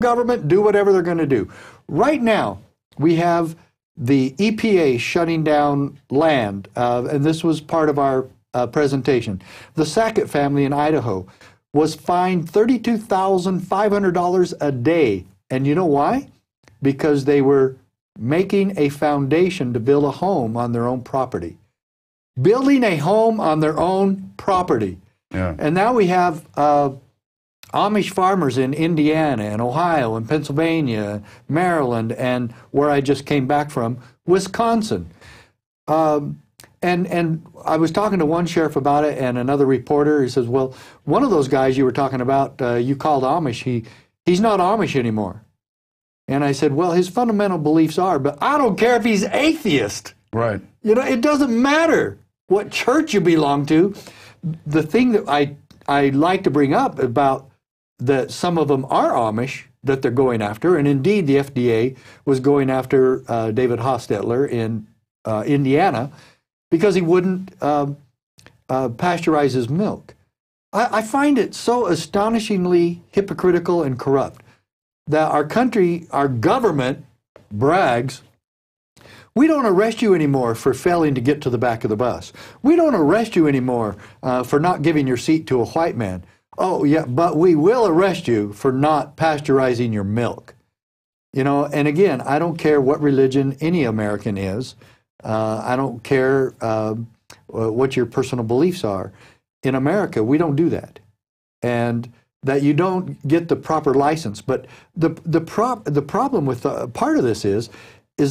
government, do whatever they're going to do. Right now, we have the EPA shutting down land, and this was part of our presentation. The Sackett family in Idaho was fined $32,500 a day. And you know why? Because they were making a foundation to build a home on their own property. Building a home on their own property. Yeah. And now we have Amish farmers in Indiana and Ohio and Pennsylvania, Maryland, and where I just came back from, Wisconsin. And I was talking to one sheriff about it and another reporter. He says, well, one of those guys you were talking about, you called Amish, he's not Amish anymore. And I said, well, his fundamental beliefs are, but I don't care if he's atheist. Right. You know, it doesn't matter what church you belong to. The thing that I like to bring up about that some of them are Amish that they're going after, and indeed the FDA was going after David Hostetler in Indiana because he wouldn't pasteurize his milk. I find it so astonishingly hypocritical and corrupt that our country, our government brags, we don't arrest you anymore for failing to get to the back of the bus. We don't arrest you anymore for not giving your seat to a white man. Oh, yeah, but we will arrest you for not pasteurizing your milk. You know, and again, I don't care what religion any American is. I don't care what your personal beliefs are. In America, we don't do that. And that you don't get the proper license. But the problem with part of this is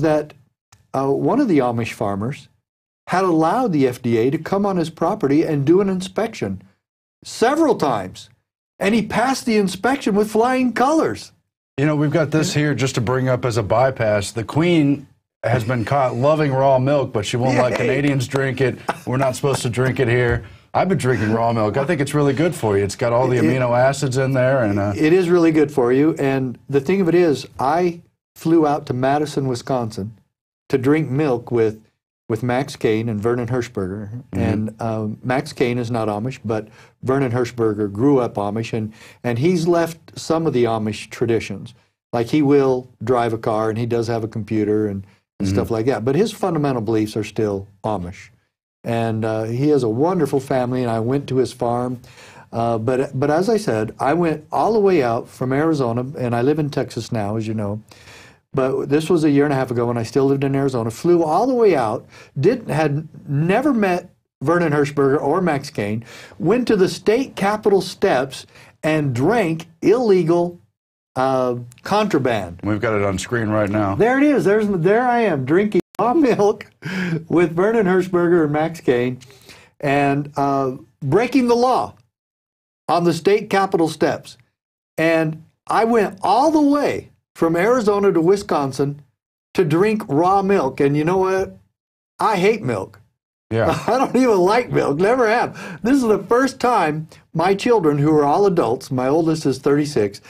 that one of the Amish farmers had allowed the FDA to come on his property and do an inspection several times. And he passed the inspection with flying colors. You know, we've got this here just to bring up as a bypass. The Queen has been caught loving raw milk, but she won't let Canadians drink it. We're not supposed to drink it here. I've been drinking raw milk. I think it's really good for you. It's got all the amino acids in there. And it is really good for you. And the thing of it is, I flew out to Madison, Wisconsin to drink milk with Max Kane and Vernon Hershberger. And Max Kane is not Amish, but Vernon Hershberger grew up Amish, and he's left some of the Amish traditions. Like he will drive a car, and he does have a computer and stuff like that. But his fundamental beliefs are still Amish. And he has a wonderful family, and I went to his farm. But as I said, I went all the way out from Arizona, and I live in Texas now, as you know. But this was a year and a half ago when I still lived in Arizona. Flew all the way out, had never met Vernon Hershberger or Max Kane, went to the state capitol steps and drank illegal contraband. We've got it on screen right now. There it is. There I am drinking raw milk with Vernon Hershberger and Max Kane and breaking the law on the state capitol steps. And I went all the way from Arizona to Wisconsin to drink raw milk. And you know what? I hate milk. Yeah. I don't even like milk, never have. This is the first time my children, who are all adults, my oldest is 36,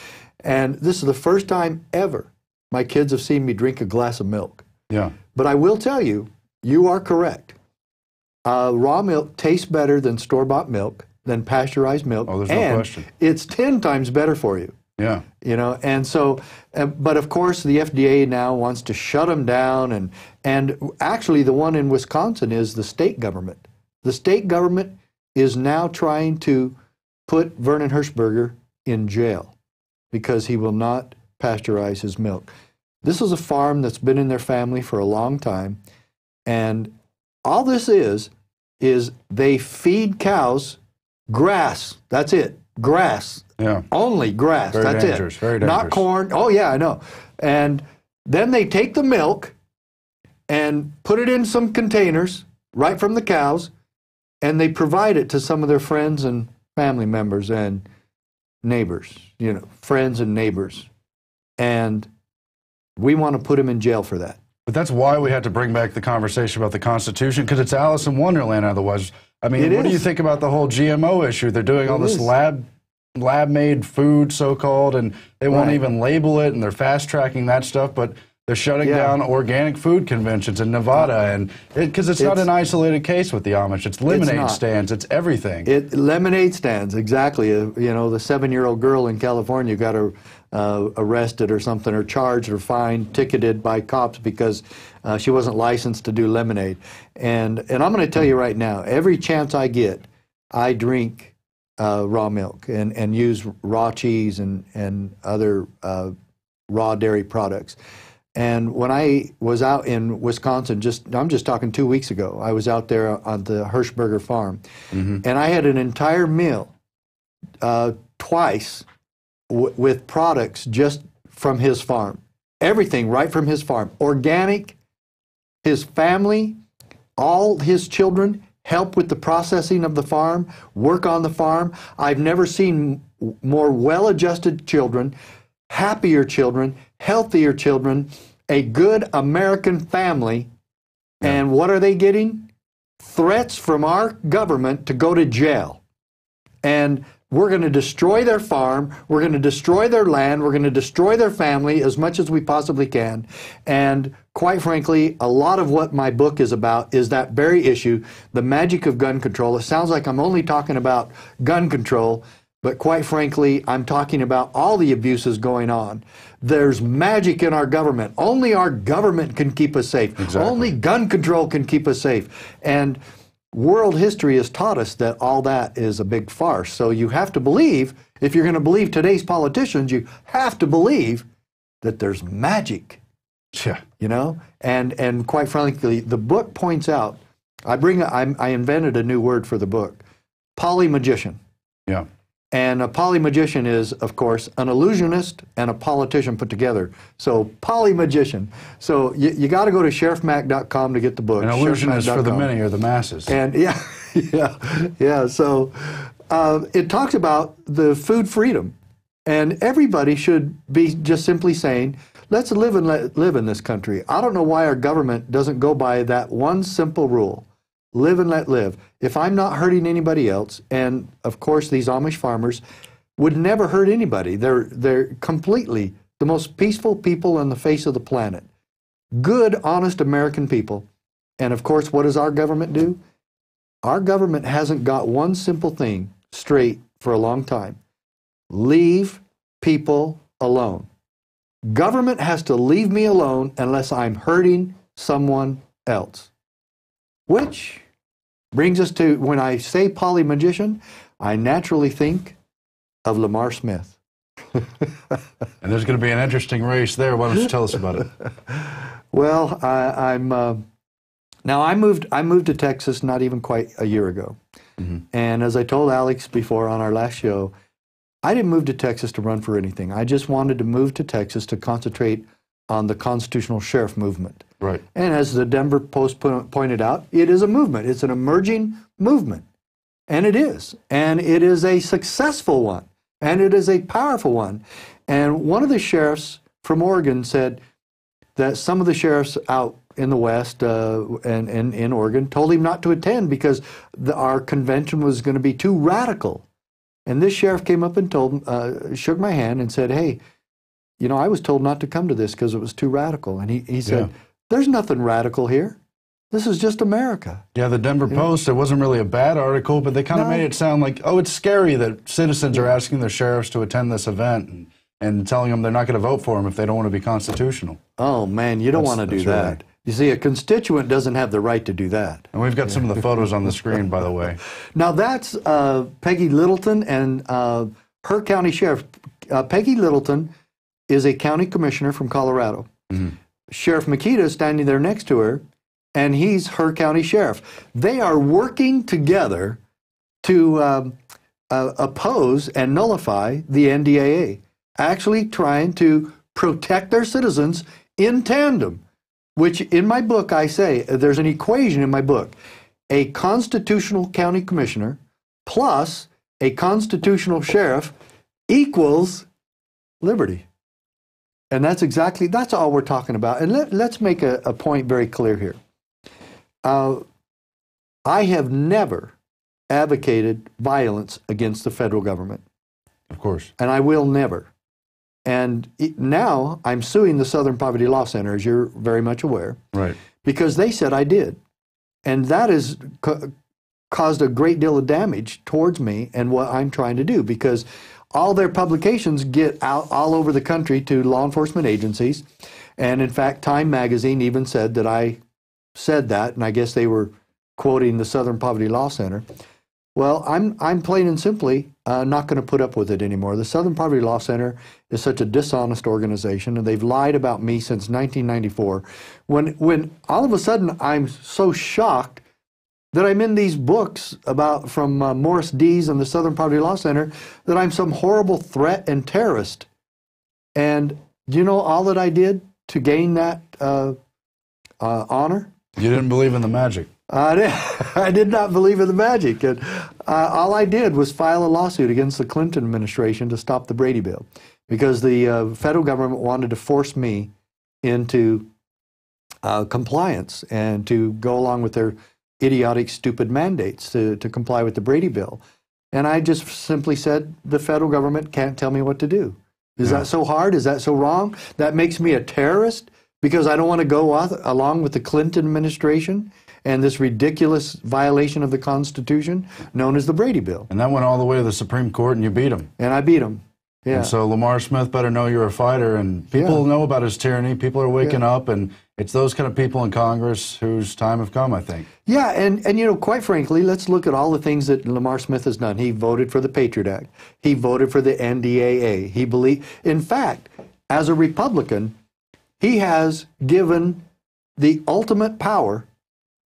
and this is the first time ever my kids have seen me drink a glass of milk. Yeah. But I will tell you, you are correct. Raw milk tastes better than store-bought milk, than pasteurized milk. Oh, there's no question. It's 10 times better for you. Yeah. You know, and so, but of course the FDA now wants to shut them down, and actually the one in Wisconsin is the state government. The state government is now trying to put Vernon Hershberger in jail because he will not pasteurize his milk. This is a farm that's been in their family for a long time, and all this is they feed cows grass. That's it. Grass. Yeah. Only grass. Very That's dangerous. it. Very dangerous. Not corn. Oh, yeah, I know. And then they take the milk and put it in some containers right from the cows, and they provide it to some of their friends and family members and neighbors, you know, friends and neighbors. And we want to put them in jail for that. But that's why we had to bring back the conversation about the Constitution, because it's Alice in Wonderland otherwise. I mean, what do you think about the whole GMO issue? They're doing all this lab-made food, so-called, and they won't even label it, and they're fast-tracking that stuff, but they're shutting down organic food conventions in Nevada, and because it's not an isolated case with the Amish. It's lemonade stands. It's everything. Lemonade stands, exactly. You know, the 7-year-old girl in California got arrested or something, or charged or fined, ticketed by cops because she wasn't licensed to do lemonade. And I'm going to tell you right now, every chance I get, I drink raw milk and use raw cheese and other raw dairy products. And when I was out in Wisconsin, I'm just talking 2 weeks ago, I was out there on the Hirschberger farm, and I had an entire meal twice with products just from his farm. Everything right from his farm. Organic, his family, all his children help with the processing of the farm, work on the farm. I've never seen more well-adjusted children, happier children, healthier children, a good American family. And what are they getting? Threats from our government to go to jail. And we're going to destroy their farm, we're going to destroy their land, we're going to destroy their family as much as we possibly can. And quite frankly, a lot of what my book is about is that very issue, the magic of gun control. It sounds like I'm only talking about gun control, but quite frankly, I'm talking about all the abuses going on. There's magic in our government. Only our government can keep us safe. Exactly. Only gun control can keep us safe. And world history has taught us that all that is a big farce. So you have to believe, if you're going to believe today's politicians, you have to believe that there's magic. Yeah. You know? And quite frankly, the book points out, I invented a new word for the book, polymagician. Yeah. And a polymagician is, of course, an illusionist and a politician put together. So, polymagician. So, you got to go to sheriffmac.com to get the book. An illusionist for the many or the masses. And yeah. So, it talks about the food freedom. And everybody should be just simply saying, let's live and let live in this country. I don't know why our government doesn't go by that one simple rule. Live and let live. If I'm not hurting anybody else, and of course these Amish farmers would never hurt anybody. They're completely the most peaceful people on the face of the planet. Good, honest American people. And of course, what does our government do? Our government hasn't got one simple thing straight for a long time. Leave people alone. Government has to leave me alone unless I'm hurting someone else. Which brings us to, when I say polymagician, I naturally think of Lamar Smith. And there's going to be an interesting race there. Why don't you tell us about it? Well, I moved to Texas not even quite a year ago. And as I told Alex before on our last show, I didn't move to Texas to run for anything. I just wanted to move to Texas to concentrate on the constitutional sheriff movement. Right. And as the Denver Post pointed out, it is a movement. It's an emerging movement. And it is. And it is a successful one. And it is a powerful one. And one of the sheriffs from Oregon said that some of the sheriffs out in the West and in Oregon told him not to attend because our convention was going to be too radical. And this sheriff came up and told him, shook my hand and said, hey, you know, I was told not to come to this because it was too radical. And he said, there's nothing radical here. This is just America. Yeah, the Denver Post, it wasn't really a bad article, but they kind of made it sound like, oh, it's scary that citizens are asking their sheriffs to attend this event and telling them they're not going to vote for them if they don't want to be constitutional. Oh, man, you don't want to do that. Right. You see, a constituent doesn't have the right to do that. And we've got some of the photos on the screen, by the way. Now, that's Peggy Littleton and her county sheriff. Peggy Littleton is a county commissioner from Colorado. Sheriff Makita is standing there next to her, and he's her county sheriff. They are working together to oppose and nullify the NDAA, actually trying to protect their citizens in tandem, which in my book I say, there's an equation in my book. A constitutional county commissioner plus a constitutional sheriff equals liberty. And that's all we're talking about. And let's make a point very clear here. I have never advocated violence against the federal government. Of course. And I will never. And now I'm suing the Southern Poverty Law Center, as you're very much aware. Right. Because they said I did. And that has caused a great deal of damage towards me and what I'm trying to do. Because all their publications get out all over the country to law enforcement agencies. And in fact, Time magazine even said that I said that, and I guess they were quoting the Southern Poverty Law Center. Well, I'm plain and simply not going to put up with it anymore. The Southern Poverty Law Center is such a dishonest organization, and they've lied about me since 1994. When all of a sudden I'm so shocked that I'm in these books from Morris Dees and the Southern Poverty Law Center, that I'm some horrible threat and terrorist. And do you know all that I did to gain that honor? You didn't believe in the magic. I did not believe in the magic. And, all I did was file a lawsuit against the Clinton administration to stop the Brady Bill, because the federal government wanted to force me into compliance and to go along with their idiotic, stupid mandates to comply with the Brady Bill. And I just simply said, the federal government can't tell me what to do. Is that so hard? Is that so wrong? That makes me a terrorist because I don't want to go along with the Clinton administration and this ridiculous violation of the Constitution known as the Brady Bill. And that went all the way to the Supreme Court, and you beat him. And I beat him. Yeah. And so Lamar Smith better know you're a fighter, and people know about his tyranny. People are waking up, and it's those kind of people in Congress whose time have come, I think. Yeah, and you know, quite frankly, let's look at all the things that Lamar Smith has done. He voted for the Patriot Act. He voted for the NDAA. He believed, in fact, as a Republican, he has given the ultimate power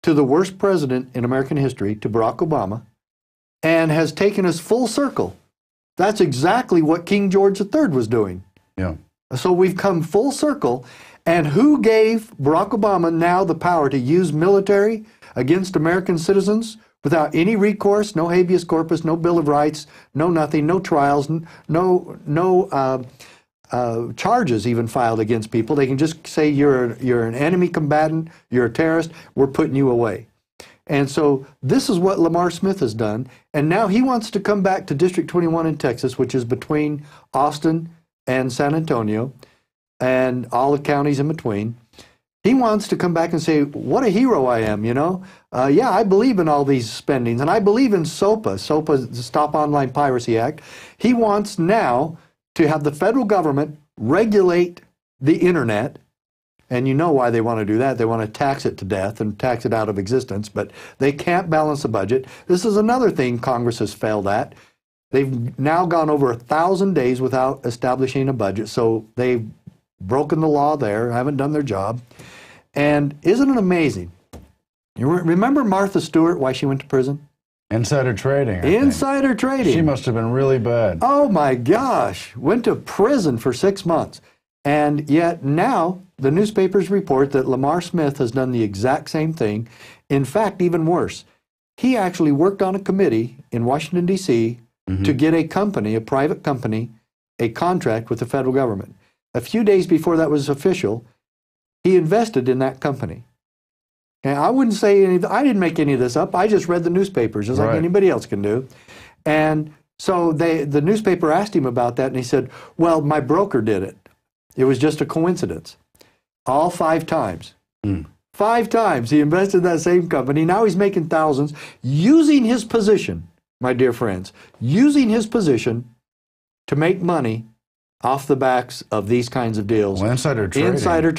to the worst president in American history, to Barack Obama, and has taken us full circle. That's exactly what King George III was doing. Yeah. So we've come full circle. And who gave Barack Obama now the power to use military against American citizens without any recourse, no habeas corpus, no Bill of Rights, no nothing, no trials, no charges even filed against people? They can just say you're an enemy combatant, you're a terrorist, we're putting you away. And so this is what Lamar Smith has done. And now he wants to come back to District 21 in Texas, which is between Austin and San Antonio, and all the counties in between. He wants to come back and say, what a hero I am, you know? Yeah, I believe in all these spendings, and I believe in SOPA, the Stop Online Piracy Act. He wants now to have the federal government regulate the internet, and you know why they want to do that. They want to tax it to death and tax it out of existence, but they can't balance the budget. This is another thing Congress has failed at. They've now gone over 1,000 days without establishing a budget, so they've broken the law there, haven't done their job. And isn't it amazing? You remember Martha Stewart, why she went to prison? Insider trading. Insider trading. She must have been really bad. Oh my gosh. Went to prison for 6 months. And yet now the newspapers report that Lamar Smith has done the exact same thing. In fact, even worse. He actually worked on a committee in Washington, D.C. to get a company, a private company, a contract with the federal government. A few days before that was official, he invested in that company. And I wouldn't say anything, I didn't make any of this up. I just read the newspapers, just like anybody else can do. And so the newspaper asked him about that, and he said, well, my broker did it. It was just a coincidence. All 5 times. 5 times he invested in that same company. Now he's making thousands, using his position, my dear friends, using his position to make money off the backs of these kinds of deals. Well, insider trading. Insider